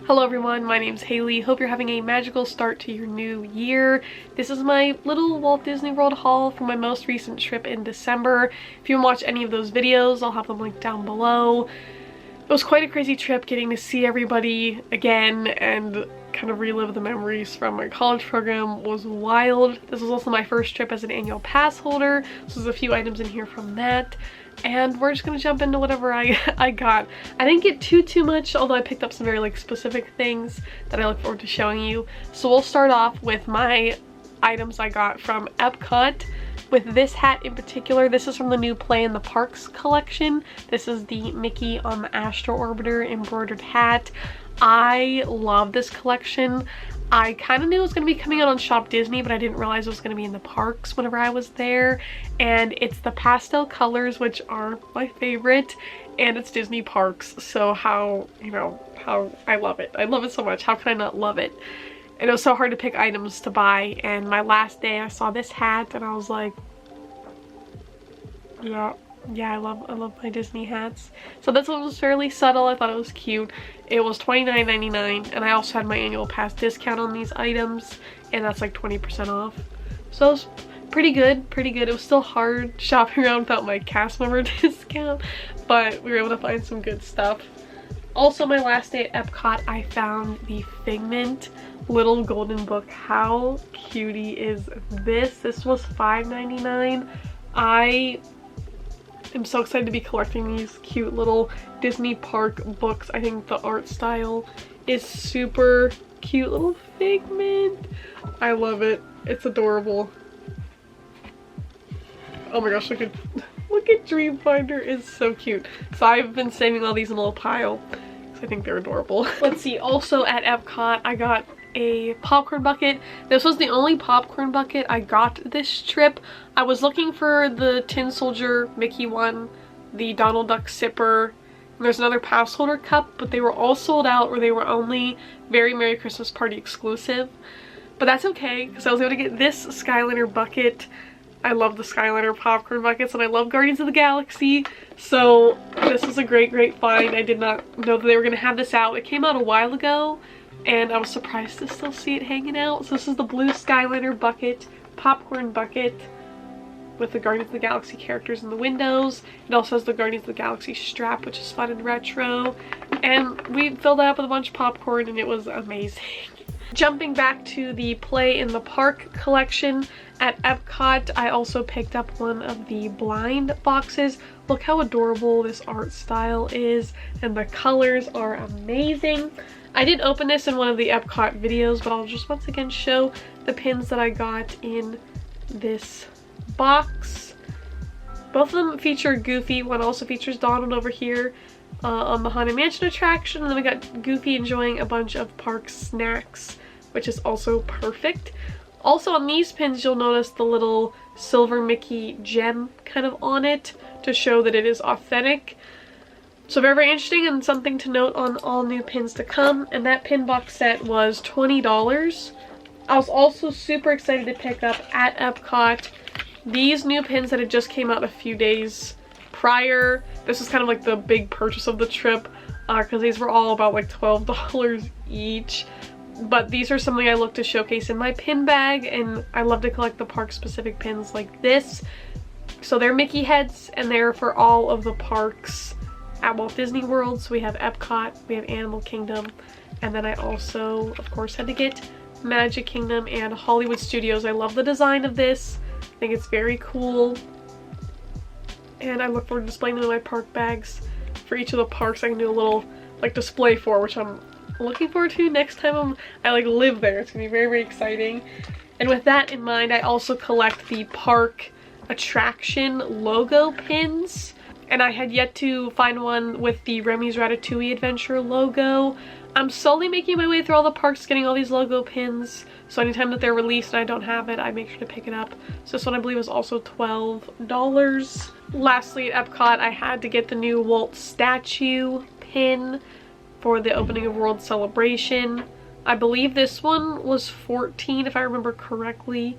Hello everyone, my name's Haley. Hope you're having a magical start to your new year. This is my little Walt Disney World haul from my most recent trip in December. If you want to watch any of those videos, I'll have them linked down below. It was quite a crazy trip getting to see everybody again and kind of relive the memories from my college program. Was wild. This was also my first trip as an annual pass holder, so there's a few items in here from that. And we're just gonna jump into whatever I got. I didn't get too much, although I picked up some very specific things that I look forward to showing you. So we'll start off with my items I got from Epcot. With this hat in particular, this is from the new Play in the Parks collection. This is the Mickey on the Astro Orbiter embroidered hat. I love this collection. I kind of knew it was going to be coming out on Shop Disney, but I didn't realize it was going to be in the parks whenever I was there. And it's the pastel colors, which are my favorite, and it's Disney parks, so how I love it. I love it so much. How can I not love it? And it was so hard to pick items to buy, and my last day I saw this hat and I was like, yeah, I love my Disney hats. So this one was fairly subtle. I thought it was cute. It was $29.99, and I also had my annual pass discount on these items, and that's like 20% off. So it was pretty good. It was still hard shopping around without my cast member discount, but we were able to find some good stuff. Also, my last day at Epcot, I found the Figment little golden book. How cutie is this? This was $5.99. I am so excited to be collecting these cute little Disney park books. I think the art style is super cute. Little Figment. I love it. It's adorable. Oh my gosh, look at Dreamfinder, is so cute. So I've been saving all these in a little pile because I think they're adorable. Let's see, also at Epcot I got a popcorn bucket. This was the only popcorn bucket I got this trip. I was looking for the Tin Soldier Mickey one, the Donald Duck sipper, and there's another pass holder cup, but they were all sold out, or they were only very Merry Christmas Party exclusive. But that's okay, because I was able to get this Skyliner bucket. I love the Skyliner popcorn buckets, and I love Guardians of the Galaxy, so this was a great find. I did not know that they were going to have this out. It came out a while ago, and I was surprised to still see it hanging out. So this is the blue Skyliner bucket, popcorn bucket, with the Guardians of the Galaxy characters in the windows. It also has the Guardians of the Galaxy strap, which is fun and retro. And we filled it up with a bunch of popcorn, and it was amazing. Jumping back to the Play in the Park collection at Epcot, I also picked up one of the blind boxes. Look how adorable this art style is, and the colors are amazing. I did open this in one of the Epcot videos, but I'll just once again show the pins that I got in this box. Both of them feature Goofy. One also features Donald over here on the Haunted Mansion attraction, and then we got Goofy enjoying a bunch of park snacks, which is also perfect. Also on these pins, you'll notice the little silver Mickey gem kind of on it to show that it is authentic. So very interesting, and something to note on all new pins to come. And that pin box set was $20. I was also super excited to pick up at Epcot these new pins that had just came out a few days prior. This was kind of like the big purchase of the trip, because these were all about like $12 each. But these are something I look to showcase in my pin bag, and I love to collect the park specific pins like this. So they're Mickey heads, and they're for all of the parks at Walt Disney World. So we have Epcot, we have Animal Kingdom, and then I also of course had to get Magic Kingdom and Hollywood Studios. I love the design of this. I think it's very cool, and I look forward to displaying them in my park bags for each of the parks. I can do a little like display for, which I'm looking forward to next time I live there. It's gonna be very exciting. And with that in mind, I also collect the park attraction logo pins, and I had yet to find one with the Remy's Ratatouille Adventure logo. I'm slowly making my way through all the parks, getting all these logo pins, so anytime that they're released and I don't have it, I make sure to pick it up. So this one I believe is also $12. Lastly, at Epcot, I had to get the new Walt statue pin for the opening of World Celebration. I believe this one was $14 if I remember correctly.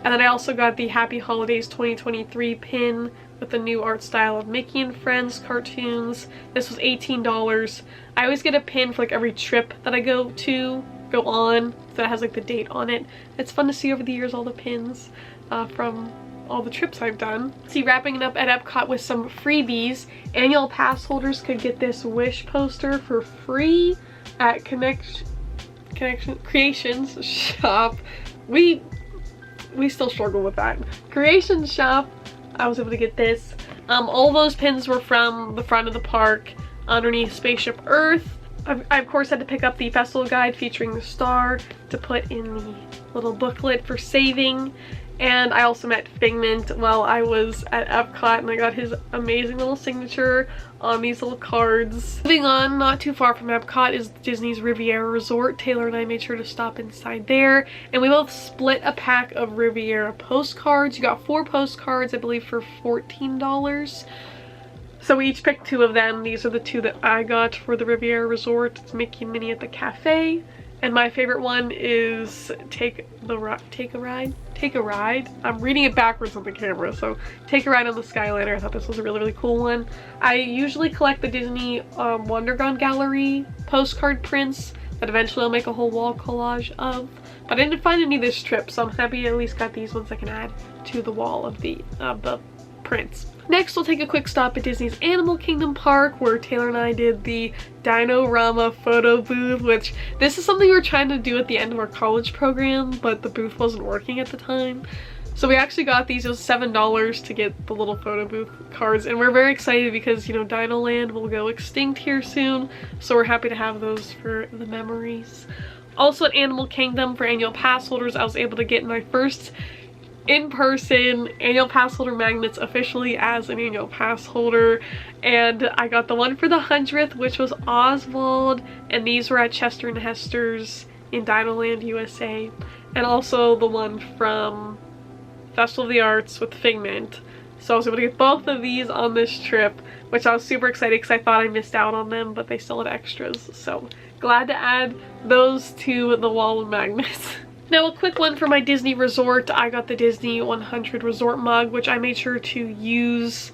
And then I also got the Happy Holidays 2023 pin with the new art style of Mickey and Friends cartoons. This was $18. I always get a pin for like every trip that I go on, that has like the date on it. It's fun to see over the years all the pins from all the trips I've done. See, wrapping it up at Epcot with some freebies. Annual pass holders could get this Wish poster for free at Creations Shop. We still struggle with that. Creations Shop, I was able to get this. All those pins were from the front of the park underneath Spaceship Earth. I of course had to pick up the festival guide featuring the star to put in the little booklet for saving. And I also met Figment while I was at Epcot, and I got his amazing little signature on these little cards. Moving on, not too far from Epcot is Disney's Riviera Resort. Taylor and I made sure to stop inside there, and we both split a pack of Riviera postcards. You got 4 postcards, I believe, for $14. So we each picked 2 of them. These are the 2 that I got for the Riviera Resort. It's Mickey and Minnie at the cafe. And my favorite one is Take a Ride. I'm reading it backwards on the camera, so Take a Ride on the Skyliner. I thought this was a really, really cool one. I usually collect the Disney Wonderground Gallery postcard prints that eventually I'll make a whole wall collage of. But I didn't find any this trip, so I'm happy I at least got these ones I can add to the wall of the prints. Next, we'll take a quick stop at Disney's Animal Kingdom Park, where Taylor and I did the Dino-Rama photo booth, which this is something we were trying to do at the end of our college program, but the booth wasn't working at the time. So we actually got these. It was $7 to get the little photo booth cards, and we're very excited because, you know, Dino Land will go extinct here soon, so we're happy to have those for the memories. Also at Animal Kingdom, for annual pass holders, I was able to get my first in-person annual pass holder magnets officially as an annual pass holder, and I got the one for the 100th, which was Oswald, and these were at Chester and Hester's in Dinoland, USA, and also the one from Festival of the Arts with Figment. So I was able to get both of these on this trip, which I was super excited because I thought I missed out on them, but they still had extras, so glad to add those to the wall of magnets. Now a quick one for my Disney resort. I got the Disney 100 Resort mug, which I made sure to use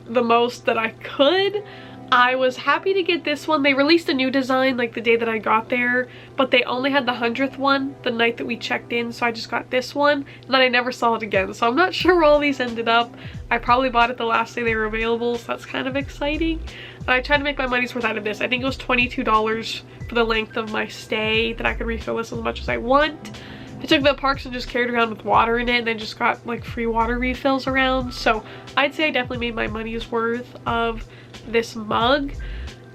the most that I could. I was happy to get this one. They released a new design like the day that I got there, but they only had the 100th one the night that we checked in, so I just got this one, and then I never saw it again. So I'm not sure where all these ended up. I probably bought it the last day they were available, so that's kind of exciting. But I tried to make my money's worth out of this. I think it was $22 for the length of my stay that I could refill this as much as I want. I took the parks and just carried around with water in it, and then just got like free water refills around. So I'd say I definitely made my money's worth of this mug,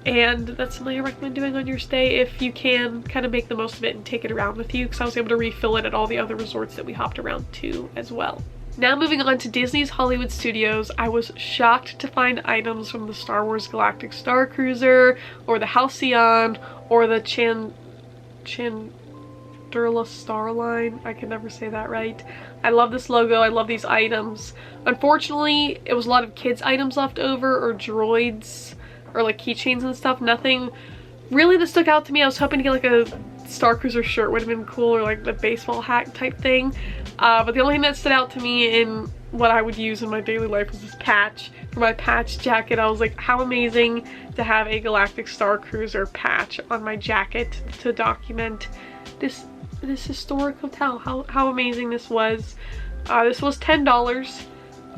and that's something I recommend doing on your stay if you can kind of make the most of it and take it around with you, because I was able to refill it at all the other resorts that we hopped around to as well. Now moving on to Disney's Hollywood Studios, I was shocked to find items from the Star Wars Galactic Star Cruiser, or the Halcyon, or the Chandrila Star Line. I can never say that right. I love this logo. I love these items. Unfortunately, it was a lot of kids items left over, or droids, or like keychains and stuff. Nothing really that stuck out to me. I was hoping to get like a Star Cruiser shirt, would have been cool, or like the baseball hat type thing. But the only thing that stood out to me in what I would use in my daily life was this patch. For my patch jacket, I was like, how amazing to have a Galactic Star Cruiser patch on my jacket to document this historic hotel. How amazing this was. This was $10.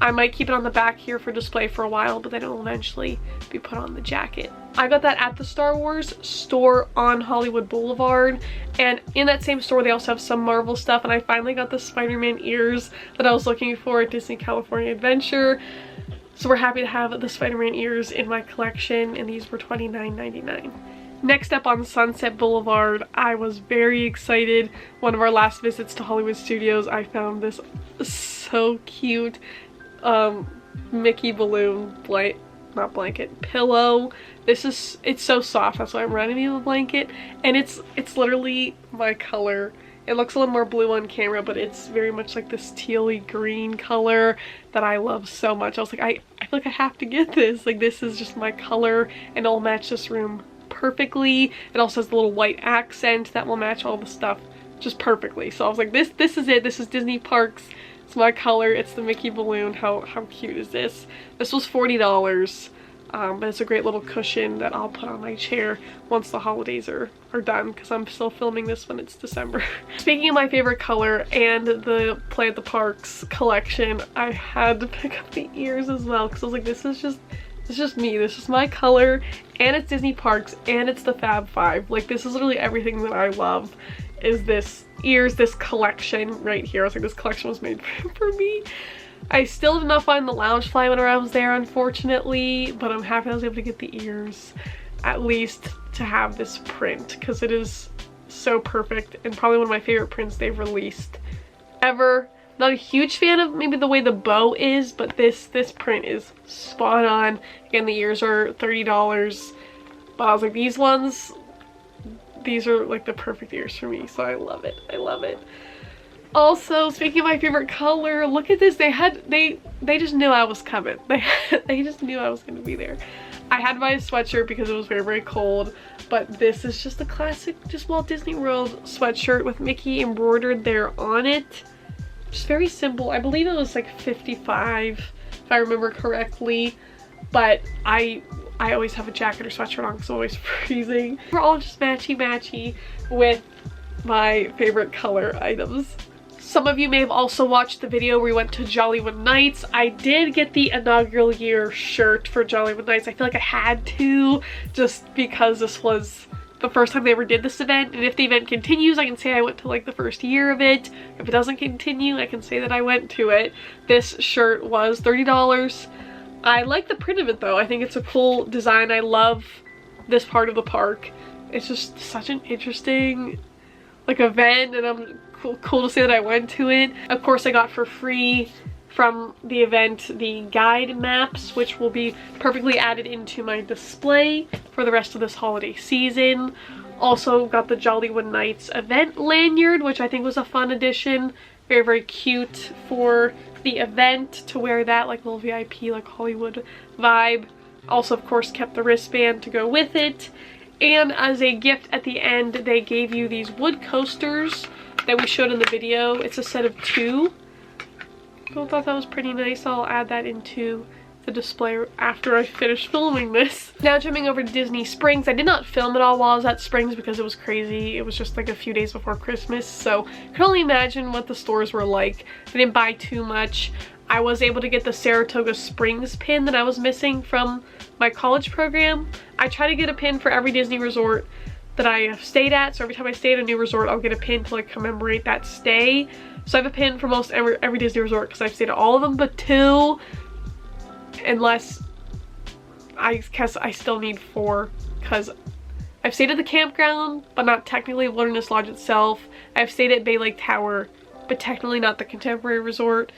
I might keep it on the back here for display for a while, but then it will eventually be put on the jacket. I got that at the Star Wars store on Hollywood Boulevard, and in that same store they also have some Marvel stuff, and I finally got the Spider-Man ears that I was looking for at Disney California Adventure. So we're happy to have the Spider-Man ears in my collection, and these were $29.99. Next up on Sunset Boulevard, I was very excited. One of our last visits to Hollywood Studios, I found this so cute Mickey balloon pillow. It's so soft, that's why I'm running me with a blanket, and it's literally my color. It looks a little more blue on camera, but it's very much like this tealy green color that I love so much. I was like, I feel like I have to get this. Like, this is just my color, and it'll match this room perfectly. It also has the little white accent that will match all the stuff just perfectly. So I was like, this is it. This is Disney Parks It's my color. It's the Mickey balloon. How cute is this? This was $40. But it's a great little cushion that I'll put on my chair once the holidays are done, because I'm still filming this when it's December. Speaking of my favorite color and the Play at the Parks collection, I had to pick up the ears as well, because I was like, this is just me. This is my color, and it's Disney Parks, and it's the Fab Five. Like, this is literally everything that I love, is this ears, this collection right here. I was like, this collection was made for me. I still did not find the Loungefly when I was there, unfortunately, but I'm happy I was able to get the ears, at least to have this print, because it is so perfect and probably one of my favorite prints they've released ever. Not a huge fan of maybe the way the bow is, but this print is spot on. Again, the ears are $30, but I was like, these are like the perfect ears for me, so I love it. I love it. Also, speaking of my favorite color, look at this. They just knew I was coming. They just knew I was going to be there. I had my sweatshirt because it was very, very cold, but this is just a classic, just Walt Disney World sweatshirt with Mickey embroidered there on it. Just very simple. I believe it was like $55, if I remember correctly, but I always have a jacket or sweatshirt on because I'm always freezing. We're all just matchy-matchy with my favorite color items. Some of you may have also watched the video where we went to Jollywood Nights. I did get the inaugural year shirt for Jollywood Nights. I feel like I had to, just because this was the first time they ever did this event, and if the event continues, I can say I went to like the first year of it. If it doesn't continue, I can say that I went to it. This shirt was $30. I like the print of it though. I think it's a cool design. I love this part of the park. It's just such an interesting like event, and I'm cool to say that I went to it. Of course, I got for free from the event the guide maps, which will be perfectly added into my display for the rest of this holiday season. Also got the Jollywood Nights event lanyard, which I think was a fun addition. Very, very cute for the event to wear that, like little VIP, like Hollywood vibe. Also, of course, kept the wristband to go with it. And as a gift at the end, they gave you these wood coasters that we showed in the video. It's a set of 2. I thought that was pretty nice. I'll add that into the display after I finish filming this. Now jumping over to Disney Springs. I did not film it all while I was at Springs because it was crazy. It was just like a few days before Christmas, so I can only imagine what the stores were like. I didn't buy too much. I was able to get the Saratoga Springs pin that I was missing from my college program. I try to get a pin for every Disney resort that I have stayed at, so every time I stay at a new resort, I'll get a pin to like commemorate that stay. So I have a pin for most every Disney resort because I've stayed at all of them but 2, unless I guess I still need 4 because I've stayed at the campground but not technically Wilderness Lodge itself. I've stayed at Bay Lake Tower but technically not the Contemporary Resort,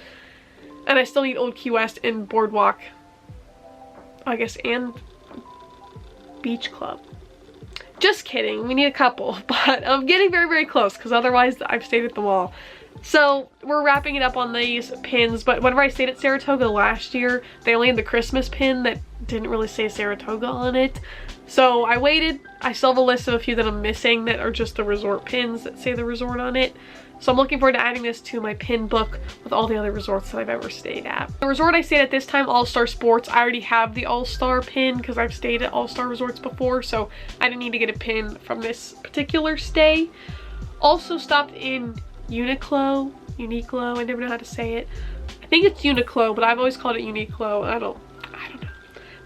and I still need Old Key West and Boardwalk, I guess, and Beach Club. Just kidding, we need a couple, but I'm getting very, very close because otherwise I've stayed at them all. So we're wrapping it up on these pins, but whenever I stayed at Saratoga last year, they only had the Christmas pin that didn't really say Saratoga on it. So I waited. I still have a list of a few that I'm missing that are just the resort pins that say the resort on it. So I'm looking forward to adding this to my pin book with all the other resorts that I've ever stayed at. The resort I stayed at this time, All-Star Sports, I already have the All-Star pin because I've stayed at All-Star resorts before, so I didn't need to get a pin from this particular stay. Also stopped in Uniqlo, I never know how to say it. I think it's Uniqlo, but I've always called it Uniqlo. I don't know.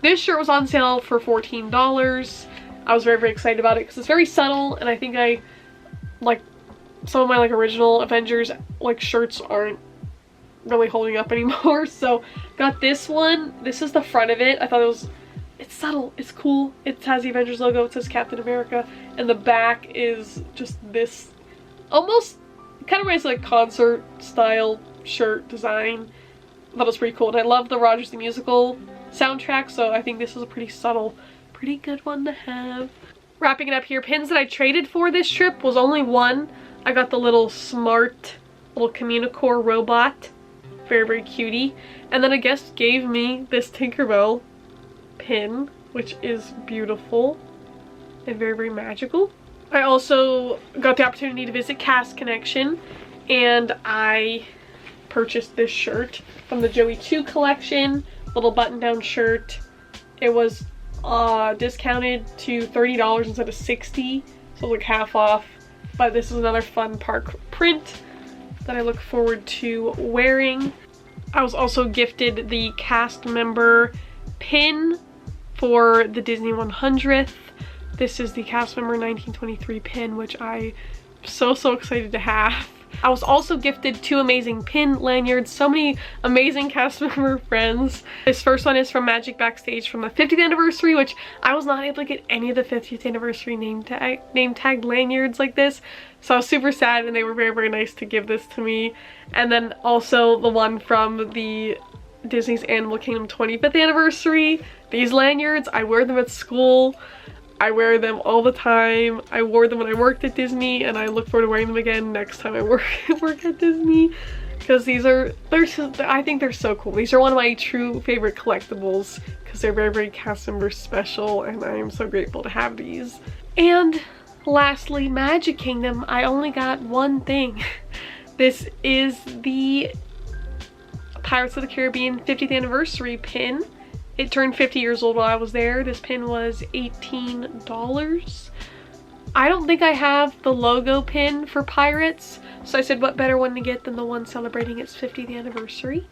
This shirt was on sale for $14. I was very, very excited about it because it's very subtle, and I think I like some of my like original Avengers like shirts aren't really holding up anymore. So got this one. This is the front of it. I thought it's subtle, it's cool. It has the Avengers logo, it says Captain America, and the back is just this almost kind of reminds like concert style shirt design. I thought it was pretty cool, and I love the Rogers the Musical soundtrack, so I think this is a pretty subtle, pretty good one to have. Wrapping it up here, pins that I traded for this trip was only one. I got the little smart little Communicore robot, very, very cutie, and then a guest gave me this Tinkerbell pin, which is beautiful and very, very magical. I also got the opportunity to visit Cast Connection, and I purchased this shirt from the Joey 2 collection, little button-down shirt. It was discounted to $30 instead of $60, so like half off. But this is another fun park print that I look forward to wearing. I was also gifted the cast member pin for the Disney 100th. This is the cast member 1923 pin, which I'm so excited to have. I was also gifted 2 amazing pin lanyards, so many amazing cast member friends. This first one is from Magic Backstage from the 50th anniversary, which I was not able to get any of the 50th anniversary name tag lanyards like this. So I was super sad, and they were very nice to give this to me. And then also the one from the Disney's Animal Kingdom 25th anniversary. These lanyards, I wear them at school. I wear them all the time. I wore them when I worked at Disney, and I look forward to wearing them again next time I work at Disney, because I think they're so cool. These are one of my true favorite collectibles because they're very cast member special, and I am so grateful to have these. And lastly, Magic Kingdom, I only got one thing. This is the Pirates of the Caribbean 50th anniversary pin. It turned 50 years old while I was there. This pin was $18. I don't think I have the logo pin for Pirates, so I said what better one to get than the one celebrating its 50th anniversary.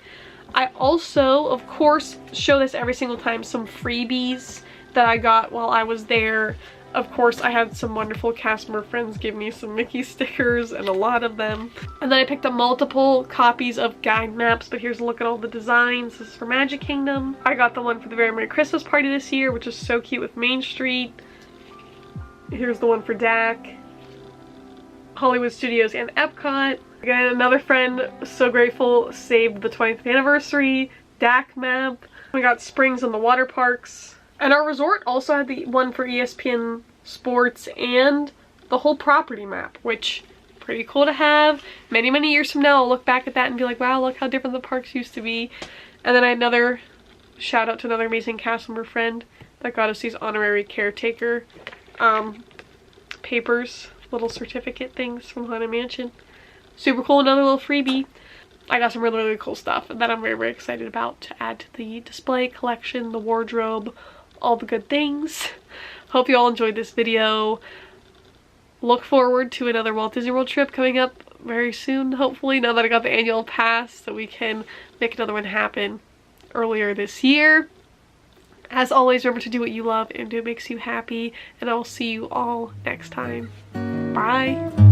I also, of course, show this every single time, some freebies that I got while I was there. Of course, I had some wonderful cast member friends give me some Mickey stickers, and a lot of them. And then I picked up multiple copies of guide maps, but here's a look at all the designs. This is for Magic Kingdom. I got the one for the Very Merry Christmas Party this year, which is so cute with Main Street. Here's the one for DAC, Hollywood Studios, and Epcot. Again, another friend, so grateful, saved the 20th anniversary DAC map. We got Springs and the water parks. And our resort also had the one for ESPN Sports and the whole property map, which pretty cool to have. Many years from now, I'll look back at that and be like, wow, look how different the parks used to be. And then I had another shout out to another amazing cast member friend that got us these honorary caretaker papers, little certificate things from Haunted Mansion. Super cool, another little freebie. I got some really cool stuff that I'm very excited about to add to the display collection, the wardrobe, all the good things. Hope you all enjoyed this video. Look forward to another Walt Disney World trip coming up very soon, hopefully, now that I got the annual pass, so we can make another one happen earlier this year. As always, remember to do what you love and do what makes you happy, and I will see you all next time. Bye!